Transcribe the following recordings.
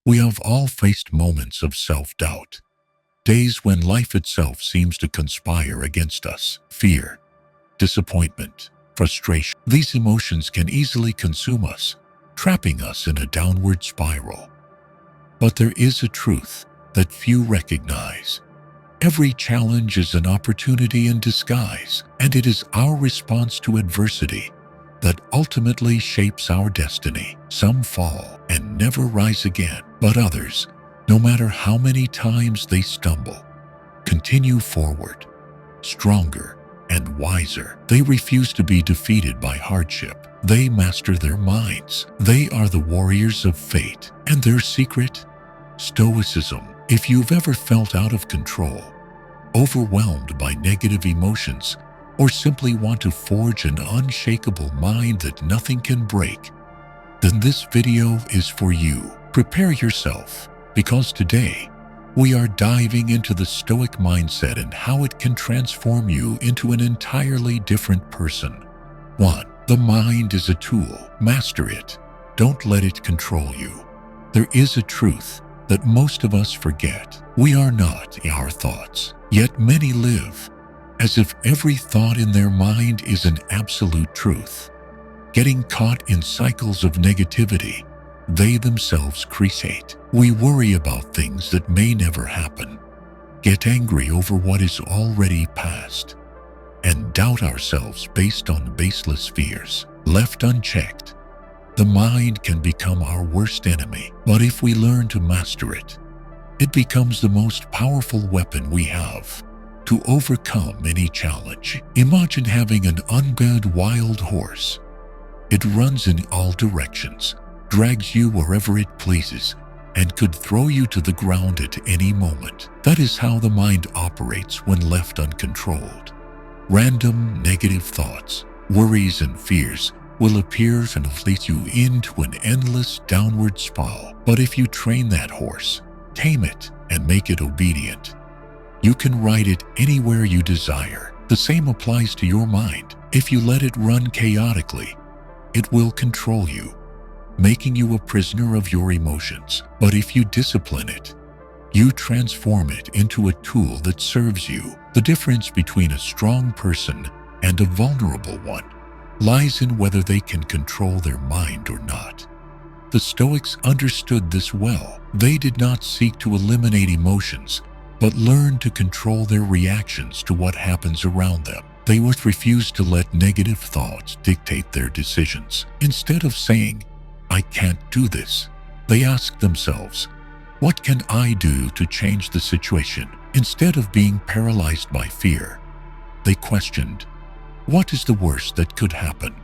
We have all faced moments of self-doubt, days when life itself seems to conspire against us. Fear, disappointment, frustration. These emotions can easily consume us, trapping us in a downward spiral. But there is a truth that few recognize. Every challenge is an opportunity in disguise, and it is our response to adversity that ultimately shapes our destiny. Some fall and never rise again, but others, no matter how many times they stumble, continue forward, stronger and wiser. They refuse to be defeated by hardship. They master their minds. They are the warriors of fate. And their secret? Stoicism. If you've ever felt out of control, overwhelmed by negative emotions, or simply want to forge an unshakable mind that nothing can break, then this video is for you. Prepare yourself, because today we are diving into the Stoic mindset and how it can transform you into an entirely different person. 1. The mind is a tool. Master it. Don't let it control you. There is a truth that most of us forget. We are not our thoughts, yet many live as if every thought in their mind is an absolute truth. Getting caught in cycles of negativity they themselves create. We worry about things that may never happen, get angry over what is already past, and doubt ourselves based on baseless fears. Left unchecked, the mind can become our worst enemy. But if we learn to master it, it becomes the most powerful weapon we have to overcome any challenge. Imagine having an unbed wild horse. It runs in all directions, drags you wherever it pleases, and could throw you to the ground at any moment. That is how the mind operates when left uncontrolled. Random negative thoughts, worries, and fears will appear and lead you into an endless downward spiral. But if you train that horse, tame it, and make it obedient, you can ride it anywhere you desire. The same applies to your mind. If you let it run chaotically, it will control you, making you a prisoner of your emotions. But if you discipline it, you transform it into a tool that serves you. The difference between a strong person and a vulnerable one lies in whether they can control their mind or not. The Stoics understood this well. They did not seek to eliminate emotions, but learned to control their reactions to what happens around them. They would refuse to let negative thoughts dictate their decisions. Instead of saying, "I can't do this," they asked themselves, "What can I do to change the situation?" Instead of being paralyzed by fear, they questioned, "What is the worst that could happen?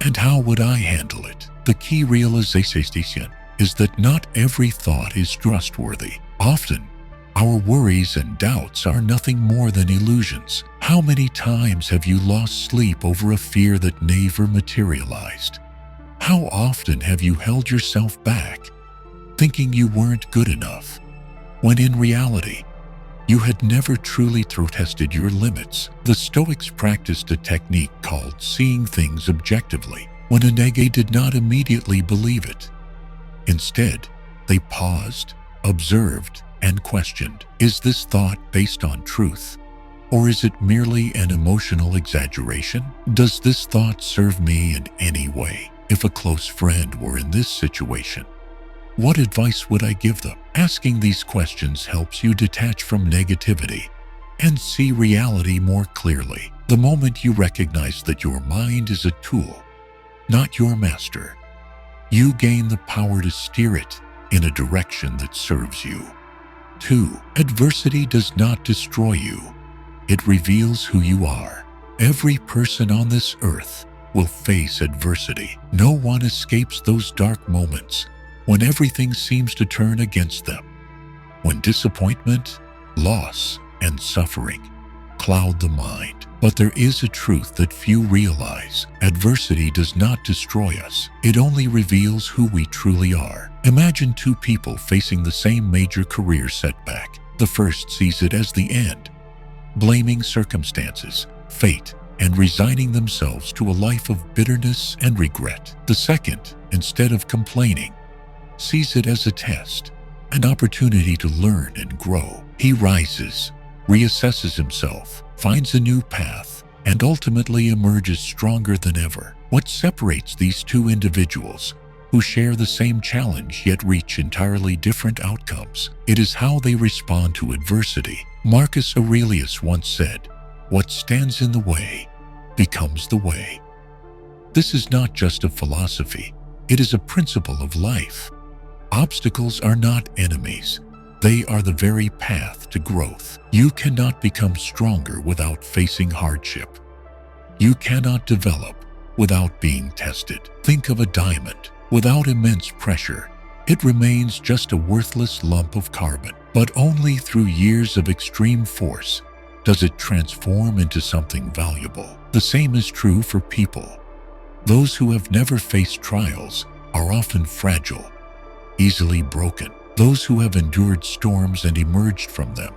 And how would I handle it?" The key realization is that not every thought is trustworthy. Often, our worries and doubts are nothing more than illusions. How many times have you lost sleep over a fear that never materialized? How often have you held yourself back, thinking you weren't good enough, when in reality, you had never truly tested your limits? The Stoics practiced a technique called seeing things objectively. When a negative did not immediately believe it, instead, they paused, observed, and questioned. Is this thought based on truth? Or is it merely an emotional exaggeration? Does this thought serve me in any way? If a close friend were in this situation, what advice would I give them? Asking these questions helps you detach from negativity and see reality more clearly. The moment you recognize that your mind is a tool, not your master, you gain the power to steer it in a direction that serves you. 2. Adversity does not destroy you. It reveals who you are. Every person on this earth will face adversity. No one escapes those dark moments when everything seems to turn against them. When disappointment, loss, and suffering cloud the mind. But there is a truth that few realize. Adversity does not destroy us. It only reveals who we truly are. Imagine two people facing the same major career setback. The first sees it as the end, blaming circumstances, fate, and resigning themselves to a life of bitterness and regret. The second, instead of complaining, sees it as a test, an opportunity to learn and grow. He rises, reassesses himself, finds a new path, and ultimately emerges stronger than ever. What separates these two individuals, who share the same challenge yet reach entirely different outcomes? It is how they respond to adversity. Marcus Aurelius once said, "What stands in the way becomes the way." This is not just a philosophy, it is a principle of life. Obstacles are not enemies. They are the very path to growth. You cannot become stronger without facing hardship. You cannot develop without being tested. Think of a diamond. Without immense pressure, it remains just a worthless lump of carbon. But only through years of extreme force does it transform into something valuable. The same is true for people. Those who have never faced trials are often fragile, easily broken. Those who have endured storms and emerged from them,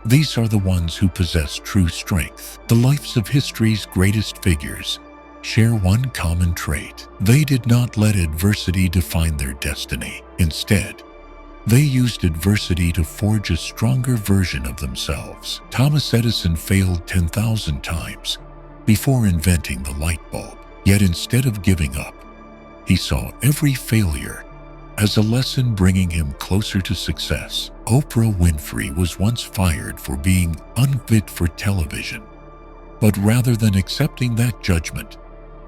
these are the ones who possess true strength. The lives of history's greatest figures share one common trait. They did not let adversity define their destiny. Instead, they used adversity to forge a stronger version of themselves. Thomas Edison failed 10,000 times before inventing the light bulb. Yet instead of giving up, he saw every failure as a lesson bringing him closer to success. Oprah Winfrey was once fired for being unfit for television. But rather than accepting that judgment,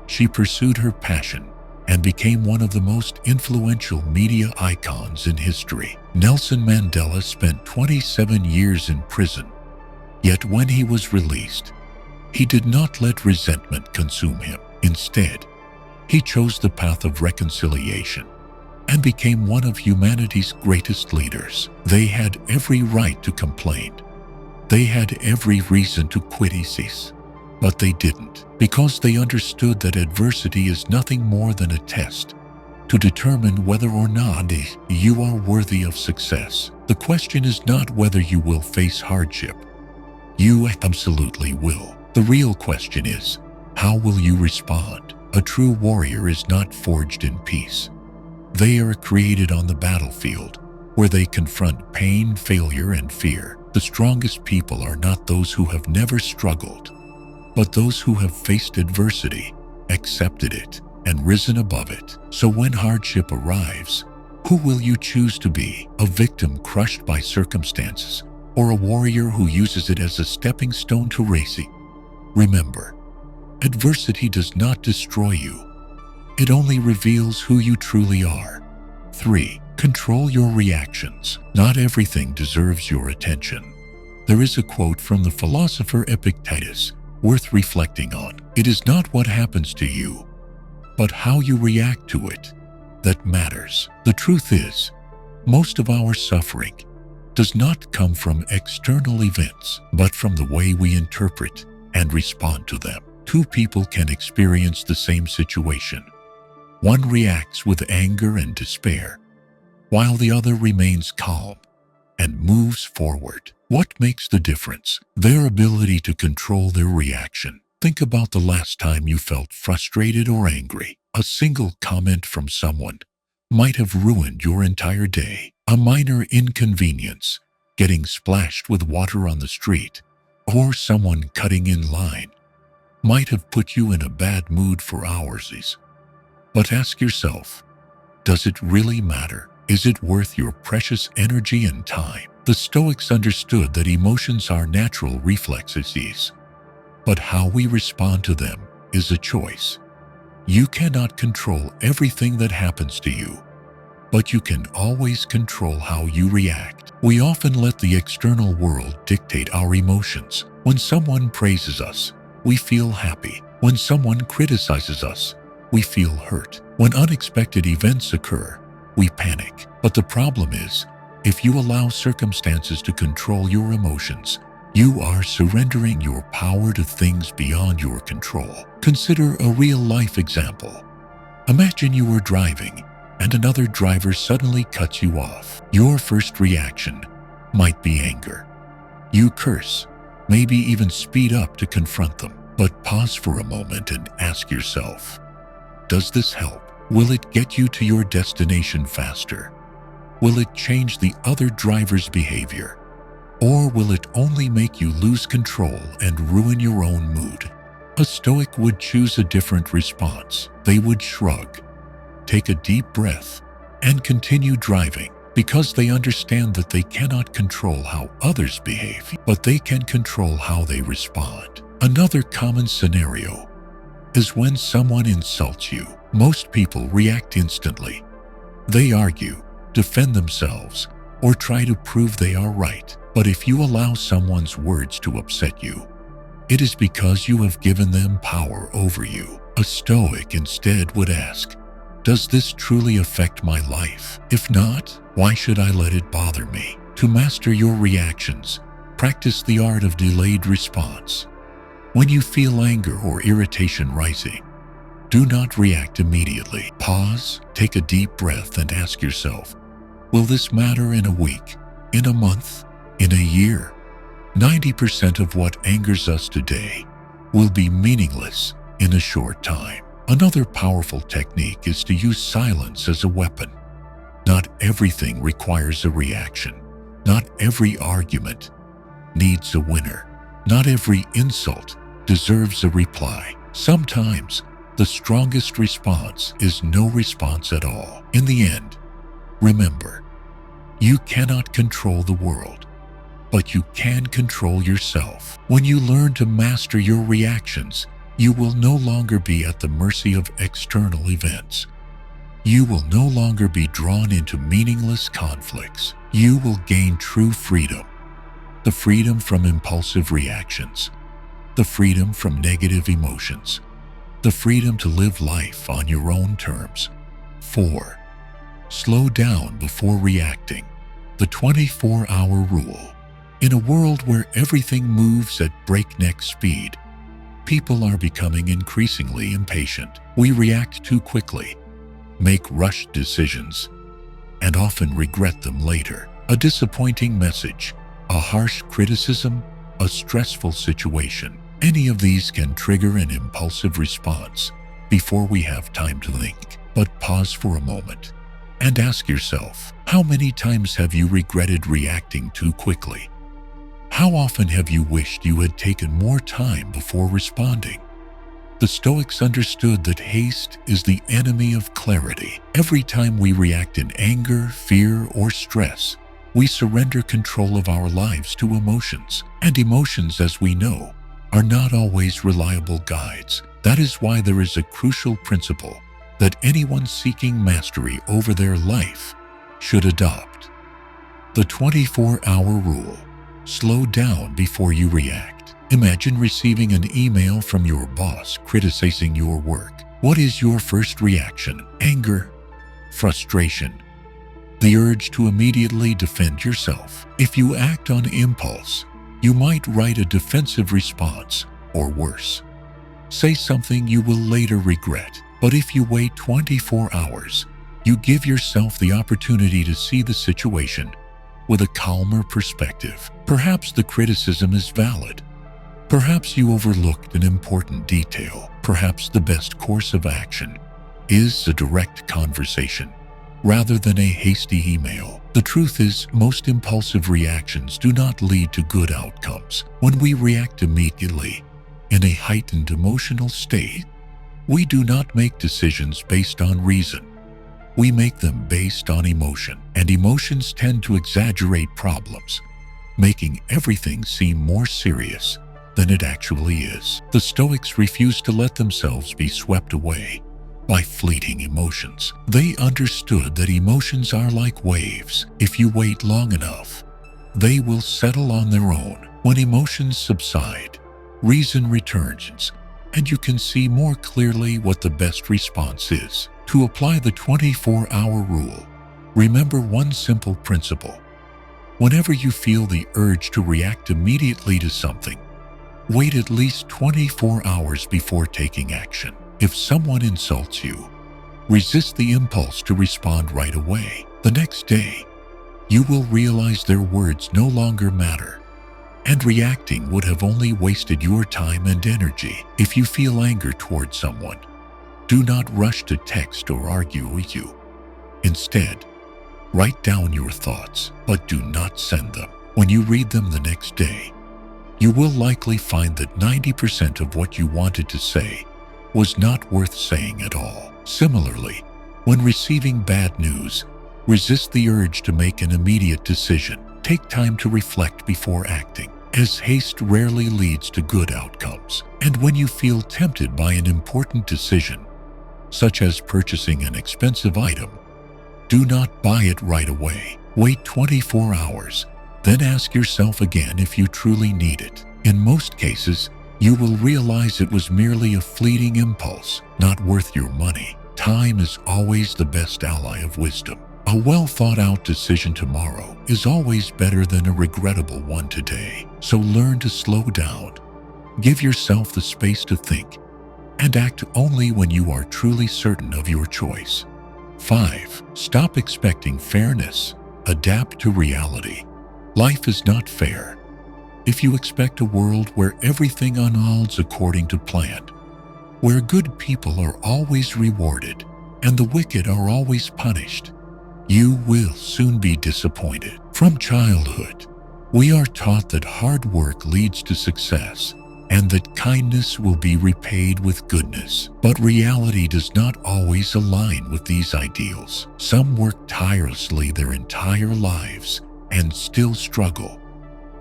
she pursued her passion and became one of the most influential media icons in history. Nelson Mandela spent 27 years in prison, yet when he was released, he did not let resentment consume him. Instead, he chose the path of reconciliation and became one of humanity's greatest leaders. They had every right to complain. They had every reason to quit ISIS. But they didn't, because they understood that adversity is nothing more than a test to determine whether or not you are worthy of success. The question is not whether you will face hardship. You absolutely will. The real question is, how will you respond? A true warrior is not forged in peace. They are created on the battlefield, where they confront pain, failure, and fear. The strongest people are not those who have never struggled, but those who have faced adversity, accepted it, and risen above it. So when hardship arrives, who will you choose to be? A victim crushed by circumstances, or a warrior who uses it as a stepping stone to raising? Remember, adversity does not destroy you. It only reveals who you truly are. 3. Control your reactions. Not everything deserves your attention. There is a quote from the philosopher Epictetus worth reflecting on. It is not what happens to you, but how you react to it that matters. The truth is, most of our suffering does not come from external events, but from the way we interpret and respond to them. Two people can experience the same situation. One reacts with anger and despair, while the other remains calm and moves forward. What makes the difference? Their ability to control their reaction. Think about the last time you felt frustrated or angry. A single comment from someone might have ruined your entire day. A minor inconvenience, getting splashed with water on the street, or someone cutting in line, might have put you in a bad mood for hours. But ask yourself, does it really matter? Is it worth your precious energy and time? The Stoics understood that emotions are natural reflexes, but how we respond to them is a choice. You cannot control everything that happens to you, but you can always control how you react. We often let the external world dictate our emotions. When someone praises us, we feel happy. When someone criticizes us, we feel hurt. When unexpected events occur, we panic. But the problem is, if you allow circumstances to control your emotions, you are surrendering your power to things beyond your control. Consider a real-life example. Imagine you are driving and another driver suddenly cuts you off. Your first reaction might be anger. You curse, maybe even speed up to confront them. But pause for a moment and ask yourself, does this help? Will it get you to your destination faster? Will it change the other driver's behavior? Or will it only make you lose control and ruin your own mood? A Stoic would choose a different response. They would shrug, take a deep breath, and continue driving, because they understand that they cannot control how others behave, but they can control how they respond. Another common scenario is when someone insults you. Most people react instantly. They argue, defend themselves, or try to prove they are right. But if you allow someone's words to upset you, it is because you have given them power over you. A Stoic instead would ask, does this truly affect my life? If not, why should I let it bother me? To master your reactions, practice the art of delayed response. When you feel anger or irritation rising, do not react immediately. Pause, take a deep breath, and ask yourself, will this matter in a week, in a month, in a year? 90% of what angers us today will be meaningless in a short time. Another powerful technique is to use silence as a weapon. Not everything requires a reaction. Not every argument needs a winner. Not every insult deserves a reply. Sometimes, the strongest response is no response at all. In the end, remember, you cannot control the world, but you can control yourself. When you learn to master your reactions, you will no longer be at the mercy of external events. You will no longer be drawn into meaningless conflicts. You will gain true freedom. The freedom from impulsive reactions. The freedom from negative emotions. The freedom to live life on your own terms. 4. Slow down before reacting. The 24-hour rule. In a world where everything moves at breakneck speed, people are becoming increasingly impatient. We react too quickly, make rushed decisions, and often regret them later. A disappointing message, a harsh criticism, a stressful situation. Any of these can trigger an impulsive response before we have time to think. But pause for a moment and ask yourself, how many times have you regretted reacting too quickly? How often have you wished you had taken more time before responding? The Stoics understood that haste is the enemy of clarity. Every time we react in anger, fear, or stress, we surrender control of our lives to emotions. And emotions, as we know, are not always reliable guides. That is why there is a crucial principle that anyone seeking mastery over their life should adopt. The 24-hour rule. Slow down before you react. Imagine receiving an email from your boss criticizing your work. What is your first reaction? Anger? Frustration? The urge to immediately defend yourself? If you act on impulse, you might write a defensive response, or worse, say something you will later regret. But if you wait 24 hours, you give yourself the opportunity to see the situation with a calmer perspective. Perhaps the criticism is valid. Perhaps you overlooked an important detail. Perhaps the best course of action is a direct conversation rather than a hasty email. The truth is, most impulsive reactions do not lead to good outcomes. When we react immediately, in a heightened emotional state, we do not make decisions based on reason. We make them based on emotion, and emotions tend to exaggerate problems, making everything seem more serious than it actually is. The Stoics refused to let themselves be swept away by fleeting emotions. They understood that emotions are like waves. If you wait long enough, they will settle on their own. When emotions subside, reason returns, and you can see more clearly what the best response is. To apply the 24-hour rule, remember one simple principle. Whenever you feel the urge to react immediately to something, wait at least 24 hours before taking action. If someone insults you, resist the impulse to respond right away. The next day, you will realize their words no longer matter, and reacting would have only wasted your time and energy. If you feel anger towards someone, Do not rush to text or argue with you. Instead, write down your thoughts, but do not send them. When you read them the next day, you will likely find that 90% of what you wanted to say was not worth saying at all. Similarly, when receiving bad news, resist the urge to make an immediate decision. Take time to reflect before acting, as haste rarely leads to good outcomes. And when you feel tempted by an important decision, such as purchasing an expensive item, do not buy it right away. Wait 24 hours, then ask yourself again if you truly need it. In most cases, you will realize it was merely a fleeting impulse, not worth your money. Time is always the best ally of wisdom. A well-thought-out decision tomorrow is always better than a regrettable one today. So learn to slow down. Give yourself the space to think, and act only when you are truly certain of your choice. 5. Stop expecting fairness. Adapt to reality. Life is not fair. If you expect a world where everything unfolds according to plan, where good people are always rewarded and the wicked are always punished, you will soon be disappointed. From childhood, we are taught that hard work leads to success and that kindness will be repaid with goodness. But reality does not always align with these ideals. Some work tirelessly their entire lives and still struggle,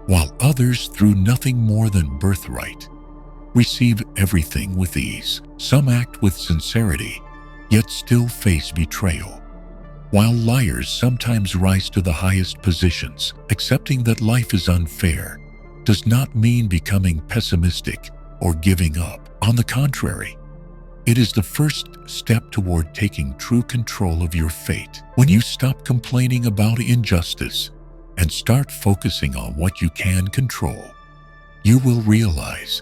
while others, through nothing more than birthright, receive everything with ease. Some act with sincerity, yet still face betrayal, while liars sometimes rise to the highest positions. Accepting that life is unfair does not mean becoming pessimistic or giving up. On the contrary, it is the first step toward taking true control of your fate. When you stop complaining about injustice and start focusing on what you can control, you will realize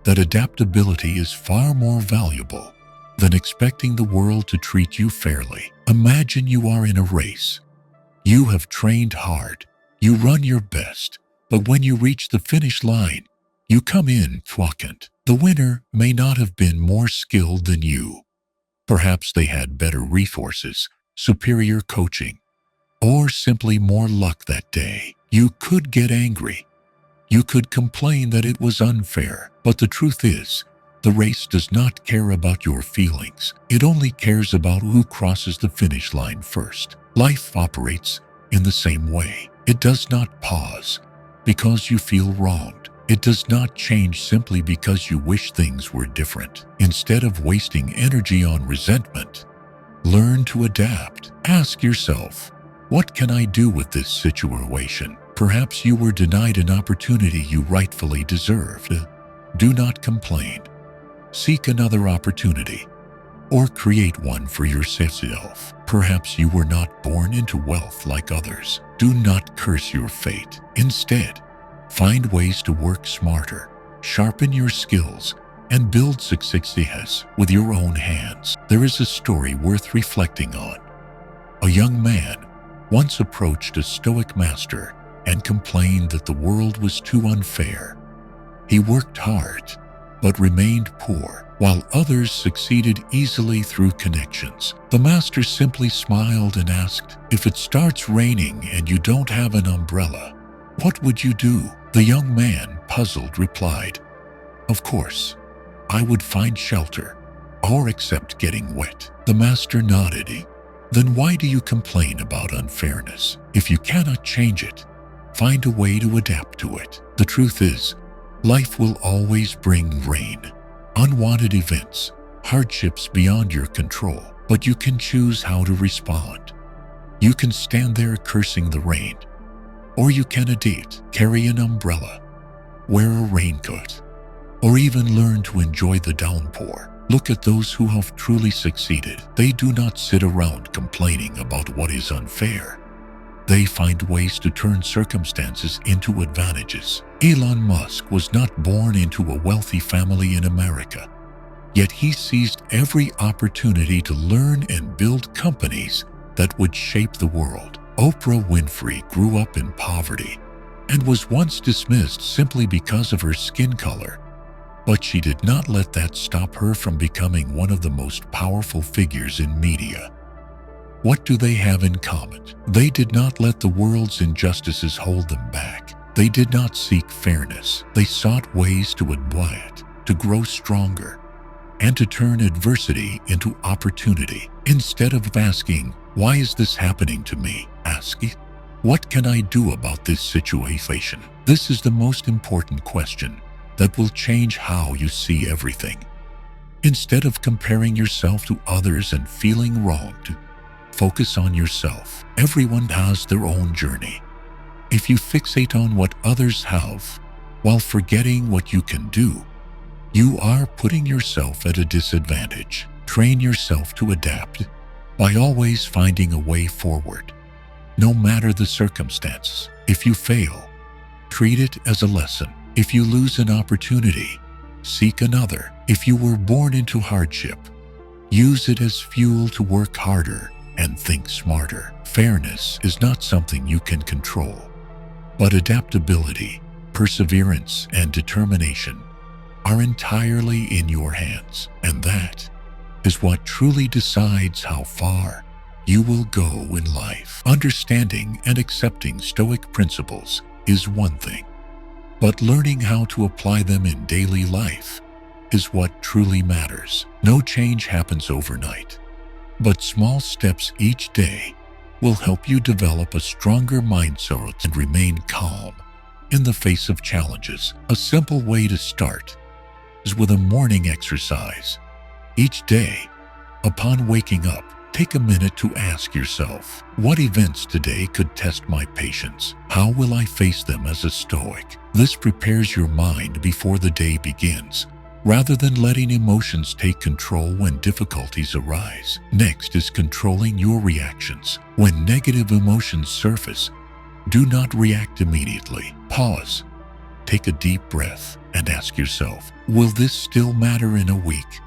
that adaptability is far more valuable than expecting the world to treat you fairly. Imagine you are in a race. You have trained hard. You run your best. But when you reach the finish line, you come in second. The winner may not have been more skilled than you. Perhaps they had better resources, superior coaching, or simply more luck that day. You could get angry. You could complain that it was unfair. But the truth is, the race does not care about your feelings. It only cares about who crosses the finish line first. Life operates in the same way. It does not pause because you feel wronged. It does not change simply because you wish things were different. Instead of wasting energy on resentment, learn to adapt. Ask yourself, what can I do with this situation? Perhaps you were denied an opportunity you rightfully deserved. Do not complain. Seek another opportunity, or create one for yourself. Perhaps you were not born into wealth like others. Do not curse your fate. Instead, find ways to work smarter, sharpen your skills, and build success with your own hands. There is a story worth reflecting on. A young man once approached a Stoic master and complained that the world was too unfair. He worked hard, but remained poor, while others succeeded easily through connections. The master simply smiled and asked, "If it starts raining and you don't have an umbrella, what would you do?" The young man, puzzled, replied, "Of course, I would find shelter, or accept getting wet." The master nodded. "Then why do you complain about unfairness? If you cannot change it, find a way to adapt to it." The truth is, life will always bring rain, unwanted events, hardships beyond your control, but you can choose how to respond. You can stand there cursing the rain, or you can adapt, carry an umbrella, wear a raincoat, or even learn to enjoy the downpour. Look at those who have truly succeeded. They do not sit around complaining about what is unfair. They find ways to turn circumstances into advantages. Elon Musk was not born into a wealthy family in America, yet he seized every opportunity to learn and build companies that would shape the world. Oprah Winfrey grew up in poverty and was once dismissed simply because of her skin color. But she did not let that stop her from becoming one of the most powerful figures in media. What do they have in common? They did not let the world's injustices hold them back. They did not seek fairness. They sought ways to admire it, to grow stronger, and to turn adversity into opportunity. Instead of asking, "Why is this happening to me?" ask, "What can I do about this situation?" This is the most important question that will change how you see everything. Instead of comparing yourself to others and feeling wronged, focus on yourself. Everyone has their own journey. If you fixate on what others have while forgetting what you can do, you are putting yourself at a disadvantage. Train yourself to adapt by always finding a way forward, no matter the circumstances. If you fail, treat it as a lesson. If you lose an opportunity, seek another. If you were born into hardship, use it as fuel to work harder and think smarter. Fairness is not something you can control, but adaptability, perseverance, and determination are entirely in your hands. And that is what truly decides how far you will go in life. Understanding and accepting Stoic principles is one thing, but learning how to apply them in daily life is what truly matters. No change happens overnight, but small steps each day will help you develop a stronger mindset and remain calm in the face of challenges. A simple way to start is with a morning exercise. Each day, upon waking up, take a minute to ask yourself, what events today could test my patience? How will I face them as a Stoic? This prepares your mind before the day begins, rather than letting emotions take control when difficulties arise. Next is controlling your reactions. When negative emotions surface, do not react immediately. Pause, take a deep breath, and ask yourself, will this still matter in a week?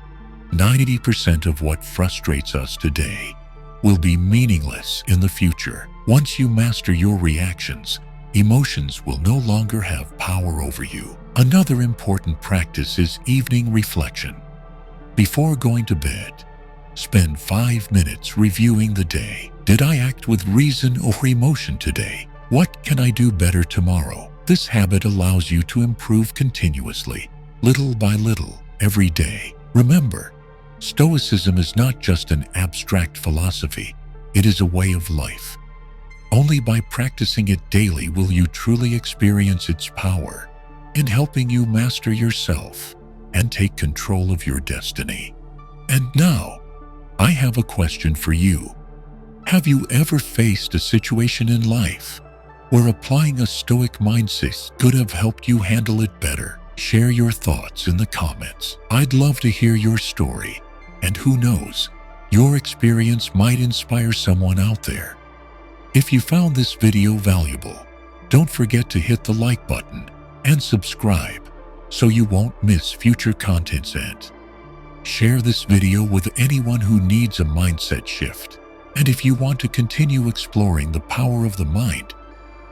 90% of what frustrates us today will be meaningless in the future. Once you master your reactions, emotions will no longer have power over you. Another important practice is evening reflection. Before going to bed, spend 5 minutes reviewing the day. Did I act with reason or emotion today? What can I do better tomorrow? This habit allows you to improve continuously, little by little, every day. Remember, Stoicism is not just an abstract philosophy, it is a way of life. Only by practicing it daily will you truly experience its power in helping you master yourself and take control of your destiny. And now, I have a question for you. Have you ever faced a situation in life where applying a Stoic mindset could have helped you handle it better? Share your thoughts in the comments. I'd love to hear your story, and who knows, your experience might inspire someone out there. If you found this video valuable, don't forget to hit the like button and subscribe so you won't miss future contents, and share this video with anyone who needs a mindset shift. And if you want to continue exploring the power of the mind,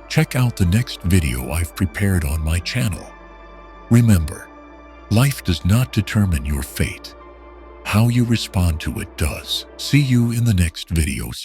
check out the next video I've prepared on my channel. Remember, life does not determine your fate. How you respond to it does. See you in the next video.